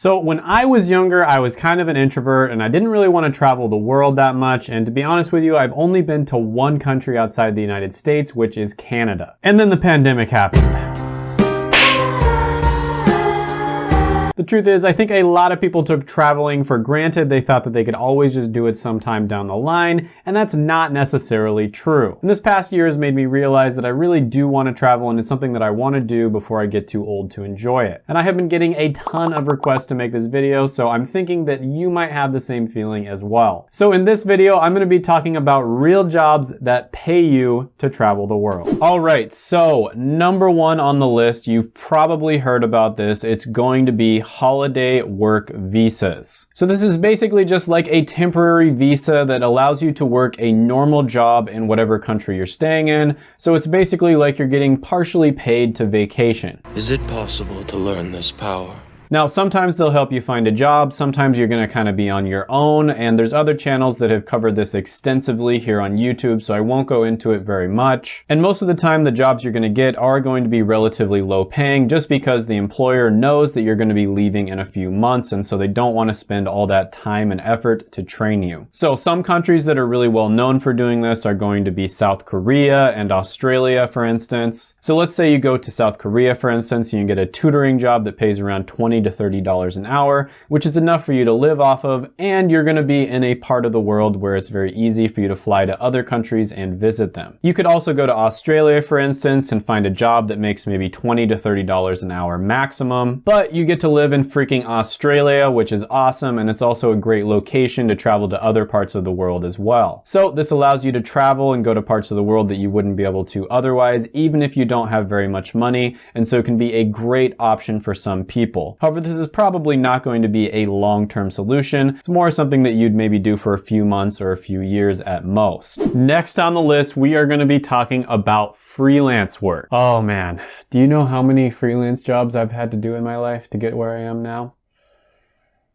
So when I was younger, I was kind of an introvert and I didn't really want to travel the world that much. And to be honest with you, I've only been to one country outside the United States, which is Canada. And then the pandemic happened. The truth is, I think a lot of people took traveling for granted. They thought that they could always just do it sometime down the line, and that's not necessarily true. And this past year has made me realize that I really do want to travel, and it's something that I want to do before I get too old to enjoy it. And I have been getting a ton of requests to make this video, so I'm thinking that you might have the same feeling as well. So in this video, I'm going to be talking about real jobs that pay you to travel the world. All right, so number one on the list, you've probably heard about this. It's going to be holiday work visas. So this is basically just like a temporary visa that allows you to work a normal job in whatever country you're staying in. So it's basically like you're getting partially paid to vacation. Is it possible to learn this power? Now, sometimes they'll help you find a job. Sometimes you're going to kind of be on your own. And there's other channels that have covered this extensively here on YouTube, so I won't go into it very much. And most of the time, the jobs you're going to get are going to be relatively low paying just because the employer knows that you're going to be leaving in a few months. And so they don't want to spend all that time and effort to train you. So some countries that are really well known for doing this are going to be South Korea and Australia, for instance. So let's say you go to South Korea, for instance, you can get a tutoring job that pays around $20 to $30 an hour, which is enough for you to live off of, and you're going to be in a part of the world where it's very easy for you to fly to other countries and visit them. You could also go to Australia, for instance, and find a job that makes maybe $20 to $30 an hour maximum, but you get to live in freaking Australia, which is awesome, and it's also a great location to travel to other parts of the world as well. So this allows you to travel and go to parts of the world that you wouldn't be able to otherwise, even if you don't have very much money, and so it can be a great option for some people. However, this is probably not going to be a long-term solution. It's more something that you'd maybe do for a few months or a few years at most. Next on the list, we are going to be talking about freelance work. Oh man, do you know how many freelance jobs I've had to do in my life to get where I am now?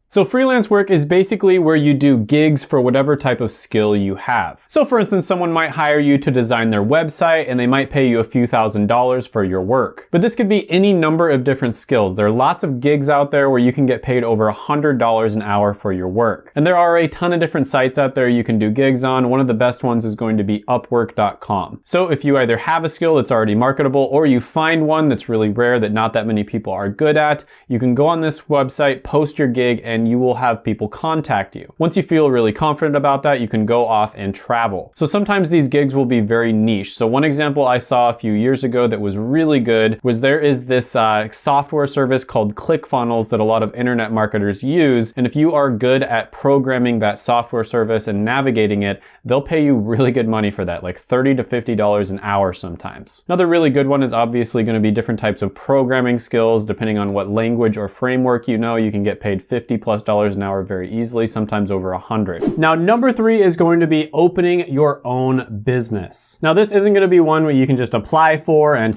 So freelance work is basically where you do gigs for whatever type of skill you have. So for instance, someone might hire you to design their website and they might pay you a few $1,000s for your work. But this could be any number of different skills. There are lots of gigs out there where you can get paid over $100 an hour for your work. And there are a ton of different sites out there you can do gigs on. One of the best ones is going to be Upwork.com. So if you either have a skill that's already marketable or you find one that's really rare that not that many people are good at, you can go on this website, post your gig, and you will have people contact you. Once you feel really confident about that, you can go off and travel. So sometimes these gigs will be very niche. So one example I saw a few years ago that was really good was there is this software service called ClickFunnels that a lot of internet marketers use. And if you are good at programming that software service and navigating it, they'll pay you really good money for that, like $30 to $50 an hour sometimes. Another really good one is obviously going to be different types of programming skills. Depending on what language or framework you know, you can get paid $50+ an hour very easily, sometimes over 100. Now, number three is going to be opening your own business. Now, this isn't going to be one where you can just apply for and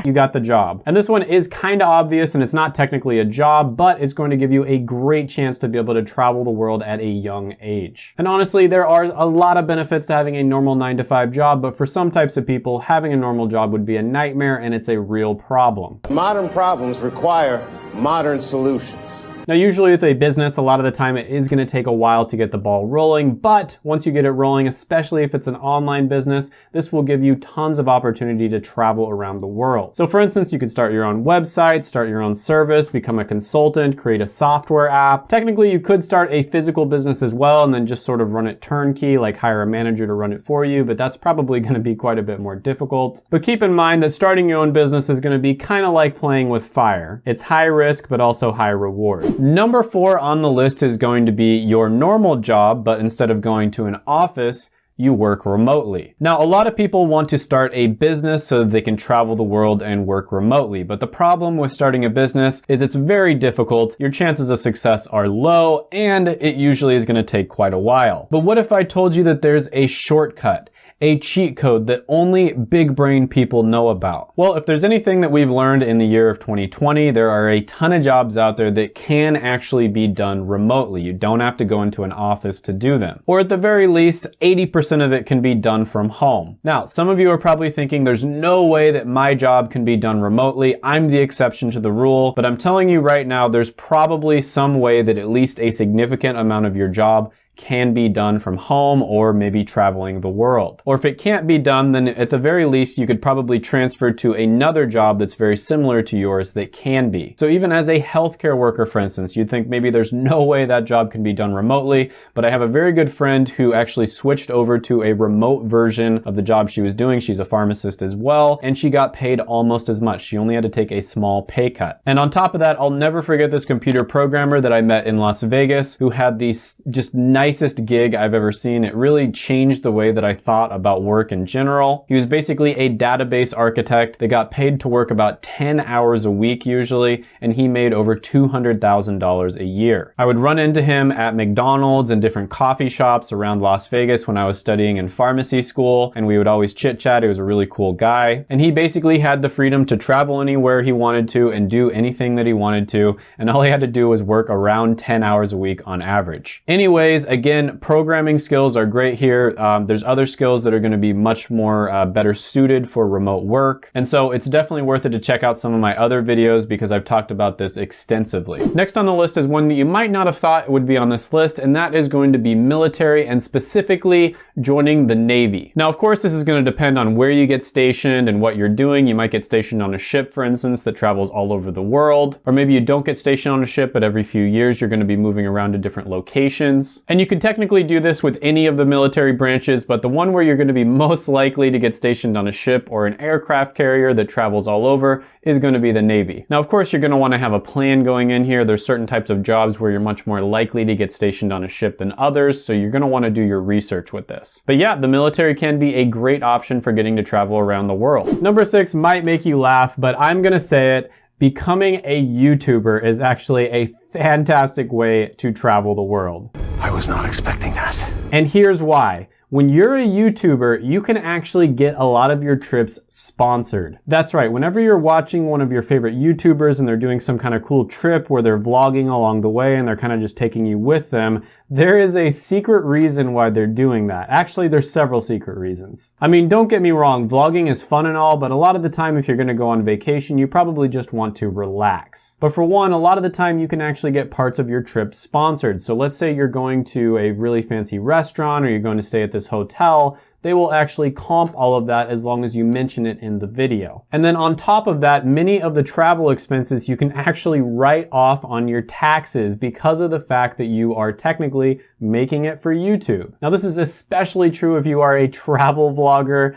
you got the job. And this one is kind of obvious and it's not technically a job, but it's going to give you a great chance to be able to travel the world at a young age. And honestly, there are a lot of benefits to having a normal 9-to-5 job, but for some types of people, having a normal job would be a nightmare and it's a real problem. Modern problems require modern solutions. Now, usually with a business, a lot of the time it is going to take a while to get the ball rolling, but once you get it rolling, especially if it's an online business, this will give you tons of opportunity to travel around the world. So for instance, you could start your own website, start your own service, become a consultant, create a software app. Technically, you could start a physical business as well and then just sort of run it turnkey, like hire a manager to run it for you, but that's probably going to be quite a bit more difficult. But keep in mind that starting your own business is going to be kind of like playing with fire. It's high risk, but also high reward. Number 4 on the list is going to be your normal job, but instead of going to an office, you work remotely. Now, a lot of people want to start a business so that they can travel the world and work remotely. But the problem with starting a business is it's very difficult. Your chances of success are low, and it usually is going to take quite a while. But what if I told you that there's a shortcut? a cheat code that only big brain people know about? Well, if there's anything that we've learned in the year of 2020, there are a ton of jobs out there that can actually be done remotely. You don't have to go into an office to do them. Or at the very least, 80% of it can be done from home. Now, some of you are probably thinking there's no way that my job can be done remotely. I'm the exception to the rule, but I'm telling you right now, there's probably some way that at least a significant amount of your job can be done from home or maybe traveling the world. Or if it can't be done, then at the very least, you could probably transfer to another job that's very similar to yours that can be. So even as a healthcare worker, for instance, you'd think maybe there's no way that job can be done remotely, but I have a very good friend who actually switched over to a remote version of the job she was doing. She's a pharmacist as well, and she got paid almost as much. She only had to take a small pay cut. And on top of that, I'll never forget this computer programmer that I met in Las Vegas who had the just nicest gig I've ever seen. It really changed the way that I thought about work in general. He was basically a database architect that got paid to work about 10 hours a week usually, and he made over $200,000 a year. I would run into him at McDonald's and different coffee shops around Las Vegas when I was studying in pharmacy school, and we would always chit chat. He was a really cool guy, and he basically had the freedom to travel anywhere he wanted to and do anything that he wanted to, and all he had to do was work around 10 hours a week on average. Anyways, again, programming skills are great here. There's other skills that are going to be much more better suited for remote work. And so it's definitely worth it to check out some of my other videos because I've talked about this extensively. Next on the list is one that you might not have thought would be on this list, and that is going to be military and specifically joining the Navy. Now, of course, this is going to depend on where you get stationed and what you're doing. You might get stationed on a ship, for instance, that travels all over the world. Or maybe you don't get stationed on a ship, but every few years you're going to be moving around to different locations. And you could technically do this with any of the military branches, but the one where you're going to be most likely to get stationed on a ship or an aircraft carrier that travels all over is going to be the Navy. Now, of course, you're going to want to have a plan going in here. There's certain types of jobs where you're much more likely to get stationed on a ship than others, so you're going to want to do your research with this. But yeah, the military can be a great option for getting to travel around the world. Number 6 might make you laugh, but I'm going to say it. Becoming a YouTuber is actually a fantastic way to travel the world. I was not expecting that. And here's why. When you're a YouTuber, you can actually get a lot of your trips sponsored. That's right, whenever you're watching one of your favorite YouTubers and they're doing some kind of cool trip where they're vlogging along the way and they're kind of just taking you with them, there is a secret reason why they're doing that. Actually, there's several secret reasons. I mean, don't get me wrong, vlogging is fun and all, but a lot of the time if you're gonna go on vacation, you probably just want to relax. But for one, a lot of the time you can actually get parts of your trip sponsored. So let's say you're going to a really fancy restaurant or you're going to stay at this hotel, they will actually comp all of that as long as you mention it in the video. And then on top of that, many of the travel expenses you can actually write off on your taxes because of the fact that you are technically making it for YouTube. Now, this is especially true if you are a travel vlogger.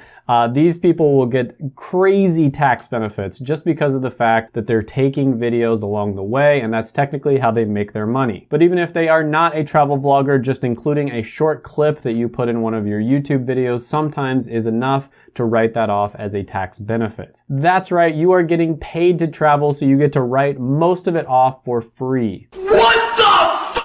These people will get crazy tax benefits just because of the fact that they're taking videos along the way, and that's technically how they make their money. But even if they are not a travel vlogger, just including a short clip that you put in one of your YouTube videos sometimes is enough to write that off as a tax benefit. That's right, you are getting paid to travel, so you get to write most of it off for free. What the f?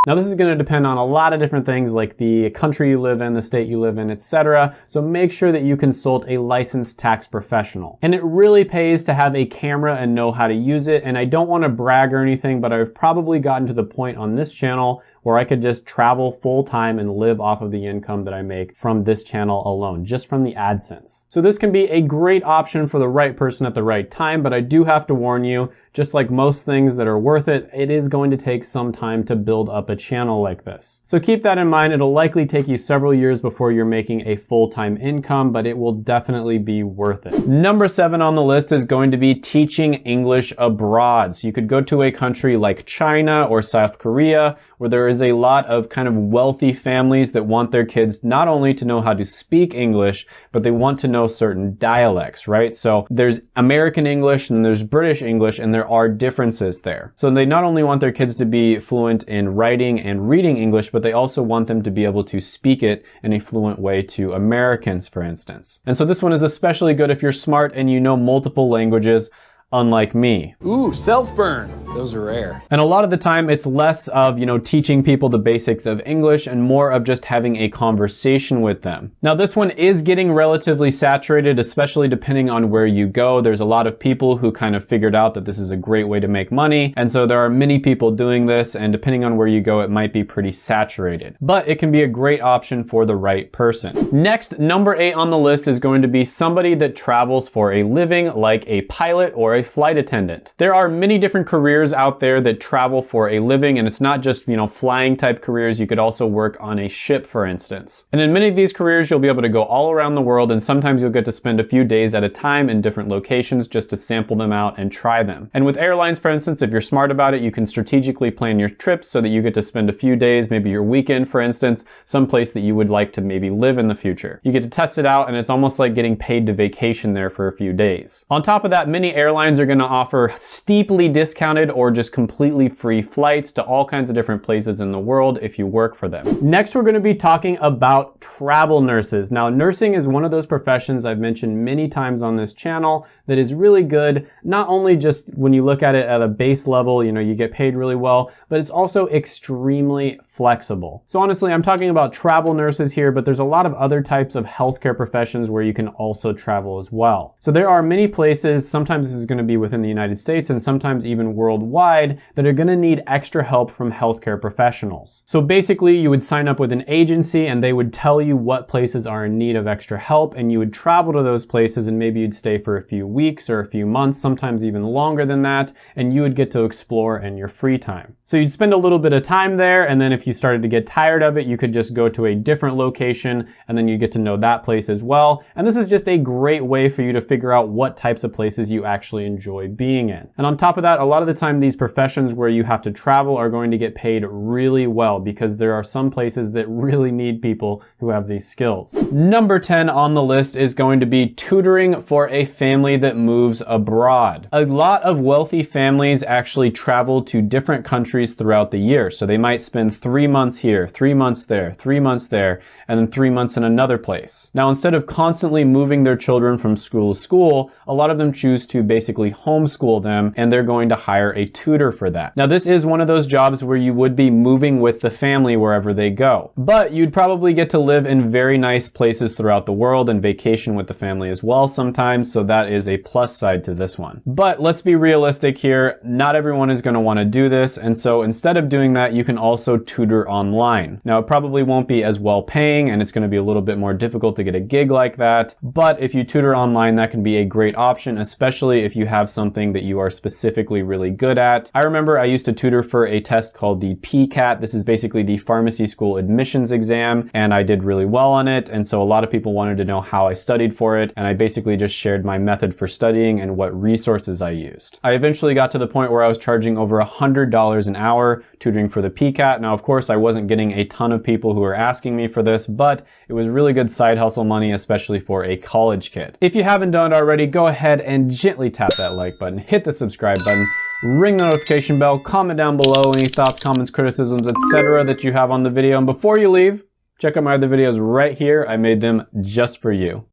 Now, this is going to depend on a lot of different things like the country you live in, the state you live in, etc. So make sure that you consult a licensed tax professional. And it really pays to have a camera and know how to use it. And I don't want to brag or anything, but I've probably gotten to the point on this channel where I could just travel full time and live off of the income that I make from this channel alone, just from the AdSense. So this can be a great option for the right person at the right time, but I do have to warn you, just like most things that are worth it, it is going to take some time to build up a channel like this. So keep that in mind. It'll likely take you several years before you're making a full-time income, but it will definitely be worth it. Number 7 on the list is going to be teaching English abroad. So you could go to a country like China or South Korea, where there is a lot of kind of wealthy families that want their kids not only to know how to speak English, but they want to know certain dialects, right? So there's American English and there's British English, and there are differences there. So they not only want their kids to be fluent in writing and reading English, but they also want them to be able to speak it in a fluent way to Americans, for instance. And so this one is especially good if you're smart and you know multiple languages. unlike me. Ooh, self-burn. Those are rare. And a lot of the time it's less of, teaching people the basics of English and more of just having a conversation with them. Now this one is getting relatively saturated, especially depending on where you go. There's a lot of people who kind of figured out that this is a great way to make money. And so there are many people doing this, and depending on where you go, it might be pretty saturated. But it can be a great option for the right person. Next, number 8 on the list is going to be somebody that travels for a living, like a pilot or a flight attendant. There are many different careers out there that travel for a living, and it's not just, flying type careers. You could also work on a ship, for instance. And in many of these careers, you'll be able to go all around the world, and sometimes you'll get to spend a few days at a time in different locations just to sample them out and try them. And with airlines, for instance, if you're smart about it, you can strategically plan your trips so that you get to spend a few days, maybe your weekend, for instance, someplace that you would like to maybe live in the future. You get to test it out, and it's almost like getting paid to vacation there for a few days. On top of that, many airlines are going to offer steeply discounted or just completely free flights to all kinds of different places in the world if you work for them. Next, we're going to be talking about travel nurses. Now, nursing is one of those professions I've mentioned many times on this channel that is really good, not only just when you look at it at a base level, you get paid really well, but it's also extremely flexible. So honestly, I'm talking about travel nurses here, but there's a lot of other types of healthcare professions where you can also travel as well. So there are many places, sometimes this is going to be within the United States and sometimes even worldwide, that are going to need extra help from healthcare professionals. So basically, you would sign up with an agency and they would tell you what places are in need of extra help, and you would travel to those places, and maybe you'd stay for a few weeks or a few months, sometimes even longer than that, and you would get to explore in your free time. So you'd spend a little bit of time there, and then if you started to get tired of it, you could just go to a different location, and then you get to know that place as well. And this is just a great way for you to figure out what types of places you actually enjoy being in. And on top of that, a lot of the time these professions where you have to travel are going to get paid really well, because there are some places that really need people who have these skills. Number 10 on the list is going to be tutoring for a family that moves abroad. A lot of wealthy families actually travel to different countries throughout the year. So they might spend 3 months here, 3 months there, 3 months there, and then 3 months in another place. Now, instead of constantly moving their children from school to school, a lot of them choose to basically homeschool them, and they're going to hire a tutor for that. Now, this is one of those jobs where you would be moving with the family wherever they go, but you'd probably get to live in very nice places throughout the world and vacation with the family as well sometimes, so that is a plus side to this one. But let's be realistic here, not everyone is going to want to do this, and so instead of doing that, you can also tutor online. Now, it probably won't be as well paying, and it's going to be a little bit more difficult to get a gig like that, but if you tutor online, that can be a great option, especially if you have something that you are specifically really good at. I remember I used to tutor for a test called the PCAT. This is basically the pharmacy school admissions exam, and I did really well on it, and so a lot of people wanted to know how I studied for it, and I basically just shared my method for studying and what resources I used. I eventually got to the point where I was charging over $100 an hour tutoring for the PCAT. Now, of course, I wasn't getting a ton of people who were asking me for this, but it was really good side hustle money, especially for a college kid. If you haven't done it already, go ahead and gently tap that like button, hit the subscribe button, ring the notification bell, comment down below any thoughts, comments, criticisms, etc. that you have on the video. And before you leave, check out my other videos right here. I made them just for you.